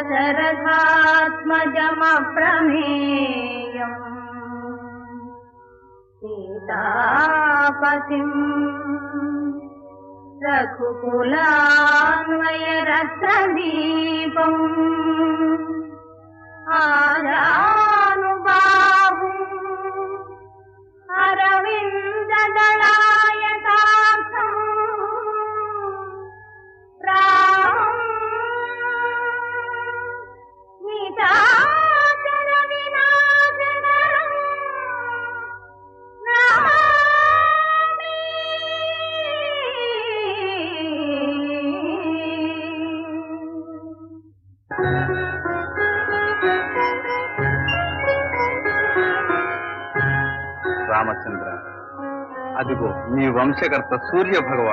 दशरथात्मजमप्रमेयम् सीतापतिम् रघुकुलान्वयरत्नदीपम् आजानुबाहुम् अरविन्ददलायताक्षम् रामम् निशाचरविनाशकरम् नमामि। రామచంద్ర, అదిగో నీ వంశకర్త సూర్య భగవాన్.